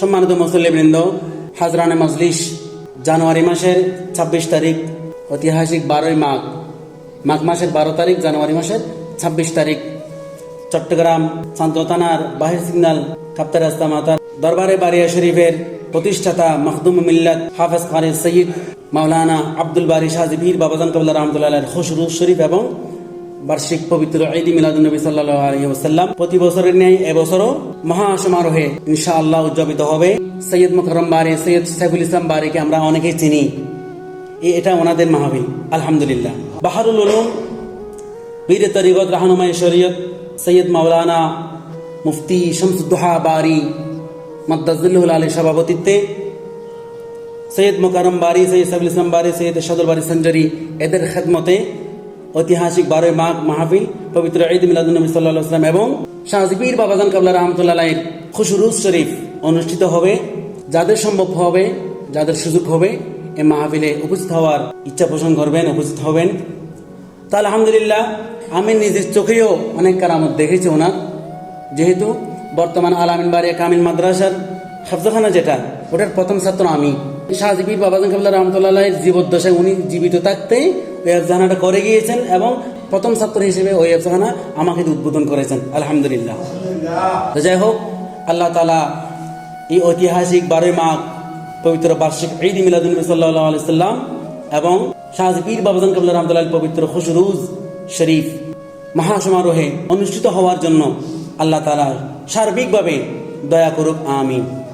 সম্মানিত মুসল্লিবৃন্দ, হাজরানে মজলিস, জানুয়ারি মাসের 26 তারিখ, ঐতিহাসিক 12ই মাঘ মাসের 12 তারিখ, জানুয়ারি মাসের 26 তারিখ চট্টগ্রাম চান্দগাঁও থানার বাহির সিগন্যাল কাপ্তার রাস্তা মাতার দরবারে বারিয়া শরীফের প্রতিষ্ঠাতা মখদুম মিল্লাত হাফেজ কারি সৈয়দ মাওলানা আব্দুল বারী শাহজি পীর বাবাজান কবলা রহমতুল্লাহ খুশরুজ শরীফ এবং বার্ষিক পবিত্র ঈদ মিলাদুন নবী সাল্লাল্লাহু আলাইহি ওয়াসাল্লাম প্রতি বছরের ন্যায় এবছরও মহা সমারোহে ইনশাআল্লাহ উদযাপিত হবে। সৈয়দ মুকররম বারী, সৈয়দ সাইফুল ইসলাম বারীকে আমরা অনেকেই চিনি, এটা ওনাদের মাহফিল। আলহামদুলিল্লাহ। বাহারুল উলুম, পীর তরিকত, রাহনুমায়ে শরীয়ত সৈয়দ মাওলানা মুফতি শামসুদ্দোহা বারী মাদ্দাজিল্লুহুল আলী সভাপতিত্বে সৈয়দ মুকররম বারী, সৈয়দ সাইফুল ইসলাম বারী, সৈয়দ শাদুল বারী সঞ্জরি, এদের খেদমতে ঐতিহাসিক 12ই মাঘ মাহফিল পবিত্র ঈদ মিলাদুন নবী সাল্লাল্লাহু আলাইহি ওয়াসাল্লাম এবং শাহজি পীর বাবাজান কবলা রহমতুল্লাহ আলাইহির খুশরুজ শরীফ অনুষ্ঠিত হবে। যাদের সম্ভব হবে, যাদের সুযোগ হবে, এই মাহফিলে উপস্থিত হওয়ার ইচ্ছা পোষণ করবেন, উপস্থিত হবেন। তা আলহামদুলিল্লাহ, আমি নিজের চোখেও অনেক কারামত দেখেছি ওনার। যেহেতু বর্তমান আল-আমিন বারিয়া কামিল মাদ্রাসার হাফজাখানা যেটা, ওটার প্রথম ছাত্র আমি। শাহজি পীর বাবাজান কবলা রহমতুল্লাহ আলাইহির জীবদ্দশায় উনি জীবিত থাকতেই ওই হাফজাখানাটা করে গিয়েছেন এবং প্রথম ছাত্র হিসেবে ওই হাফজাখানা আমাকে উদ্বোধন করেছেন। আলহামদুলিল্লাহ। তো যাই হোক, আল্লাহ তাআলা এই ঐতিহাসিক 12ই মাঘ পবিত্র বার্ষিক ঈদ মিলাদুন নবী সাল্লাল্লাহু আলাইহি ওয়াসাল্লাম এবং শাহজি পীর বাবাজান কবলা রহমতুল্লাহ আলাইহির পবিত্র খুশরুজ শরীফ মহাসমারোহে অনুষ্ঠিত হওয়ার জন্য আল্লাহ তাআলা সার্বিকভাবে দয়া করুক। আমিন।